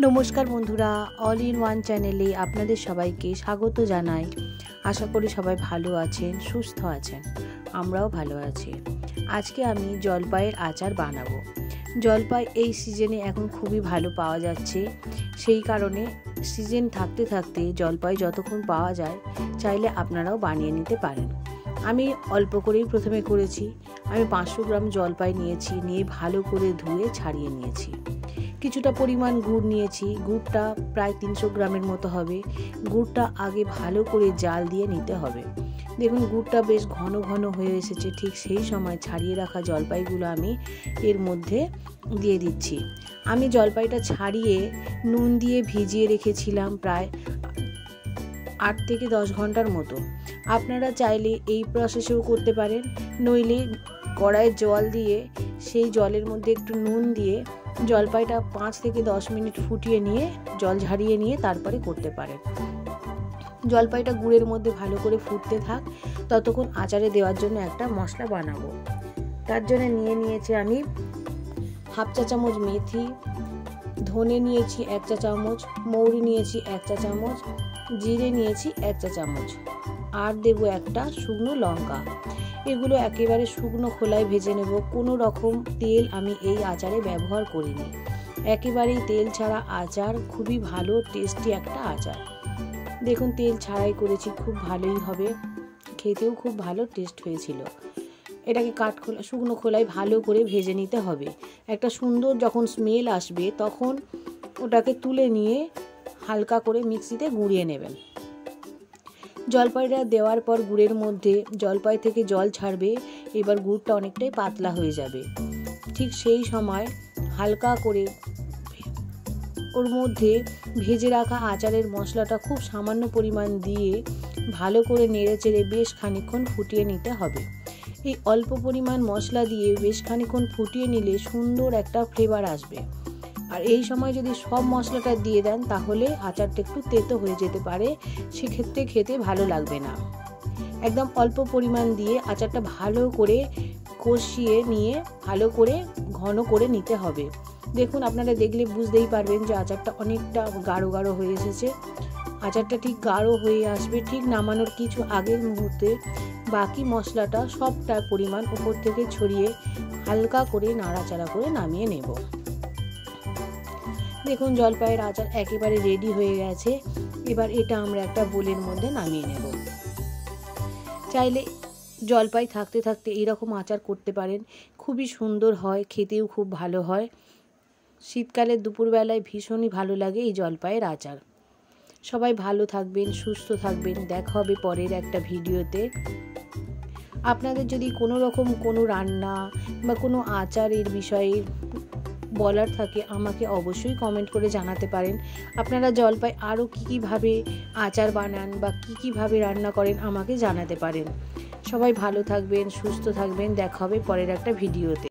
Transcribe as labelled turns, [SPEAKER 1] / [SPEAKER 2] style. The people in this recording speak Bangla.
[SPEAKER 1] নমস্কার বন্ধুরা, অল ইন ওয়ান চ্যানেলে আপনাদের সবাইকে স্বাগত জানাই। আশা করি সবাই ভালো আছেন, সুস্থ আছেন। আমরাও ভালো আছি। আজকে আমি জলপাইয়ের আচার বানাবো। জলপাই এই সিজনে এখন খুবই ভালো পাওয়া যাচ্ছে, সেই কারণে সিজন থাকতে থাকতে জলপাই যতক্ষণ পাওয়া যায় চাইলে আপনারাও বানিয়ে নিতে পারেন। আমি অল্প করেই প্রথমে করেছি। আমি 500 গ্রাম জলপাই নিয়ে ভালো করে ধুয়ে ছাড়িয়ে নিয়েছি। কিছুটা পরিমাণ গুড় নিয়েছি। গুড়টা প্রায় 300 গ্রামের মতো হবে। গুড়টা আগে ভালো করে জাল দিয়ে নিতে হবে। দেখুন গুড়টা বেশ ঘন ঘন হয়ে এসেছে। ঠিক সেই সময় ছাড়িয়ে রাখা জলপাইগুলো আমি এর মধ্যে দিয়ে দিচ্ছি। আমি জলপাইটা ছাড়িয়ে নুন দিয়ে ভিজিয়ে রেখেছিলাম প্রায় 8 থেকে 10 ঘন্টার মতো। আপনারা চাইলে এই প্রসেসেও করতে পারেন, নইলে কড়াইয়ে জল দিয়ে সেই জলের মধ্যে একটু নুন দিয়ে জলপাইটা 5 থেকে 10 মিনিট ফুটিয়ে নিয়ে জল ঝারিয়ে নিয়ে তারপরে করতে পারেন। জলপাইটা গুড়ের মধ্যে ভালো করে ফুটতে থাক, ততক্ষণ আচারে দেওয়ার জন্য একটা মশলা বানাবো। তার জন্য নিয়েছি আমি হাফ চা চামচ মেথি, ধনে নিয়েছি 1 চা চামচ, মৌরি নিয়েছি 1 চা চামচ, জিরে নিয়েছি 1 চা চামচ, আর দেবো একটা শুকনো লঙ্কা। এগুলো একেবারে শুকনো খোলায় ভেজে নেব। কোনো রকম তেল আমি এই আচারে ব্যবহার করিনি। একেবারেই তেল ছাড়া আচার, খুবই ভালো টেস্টি একটা আচার। দেখুন তেল ছাড়াই করেছি, খুব ভালোই হবে, খেতেও খুব ভালো টেস্ট হয়েছিল। এটাকে শুকনো খোলায় ভালো করে ভেজে নিতে হবে। একটা সুন্দর যখন স্মেল আসবে তখন ওটাকে তুলে নিয়ে হালকা করে মিক্সিতে গুঁড়িয়ে নেবেন। জলপাইটা দেওয়ার পর গুড়ের মধ্যে জলপাই থেকে জল ছাড়বে, এবার গুড়টা অনেকটাই পাতলা হয়ে যাবে। ঠিক সেই সময় হালকা করে ওর মধ্যে ভেজে রাখা আচারের মশলাটা খুব সামান্য পরিমাণ দিয়ে ভালো করে নেড়েচেড়ে বেশ খানিকক্ষণ ফুটিয়ে নিতে হবে। এই অল্প পরিমাণ মশলা দিয়ে বেশ খানিকক্ষণ ফুটিয়ে নিলে সুন্দর একটা ফ্লেভার আসবে। আর এই সময় যদি সব মশলাটা দিয়ে দেন তাহলে আচারটা একটু তেতো হয়ে যেতে পারে, সেক্ষেত্রে খেতে ভালো লাগবে না। একদম অল্প পরিমাণ দিয়ে আচারটা ভালো করে কষিয়ে নিয়ে ভালো করে ঘন করে নিতে হবে। দেখুন আপনারা দেখলে বুঝতেই পারবেন যে আচারটা অনেকটা গাঢ় গাঢ় হয়ে এসেছে। আচারটা ঠিক গাঢ় হয়ে আসবে ঠিক নামানোর কিছু আগের মুহূর্তে বাকি মশলাটা সবটার পরিমাণ উপর থেকে ছড়িয়ে হালকা করে নাড়াচাড়া করে নামিয়ে নেব। দেখুন জলপাইয়ের আচার একেবারে রেডি হয়ে গেছে। এবার এটা আমরা একটা বোলের মধ্যে নামিয়ে নেব। চাইলে জলপাই থাকতে থাকতে এইরকম আচার করতে পারেন, খুবই সুন্দর হয়, খেতেও খুব ভালো হয়। শীতকালের দুপুরবেলায় ভীষণই ভালো লাগে এই জলপাইয়ের আচার। সবাই ভালো থাকবেন, সুস্থ থাকবেন। দেখা হবে পরের একটা ভিডিওতে। আপনাদের যদি কোনো রকম কোনো রান্না বা কোনো আচারের বিষয়ে বলার থাকে আমাকে অবশ্যই কমেন্ট করে জানাতে পারেন। আপনারা জলপাই আরও কীভাবে আচার বানান বা কীভাবে রান্না করেন আমাকে জানাতে পারেন। সবাই ভালো থাকবেন, সুস্থ থাকবেন। দেখা হবে পরের একটা ভিডিওতে।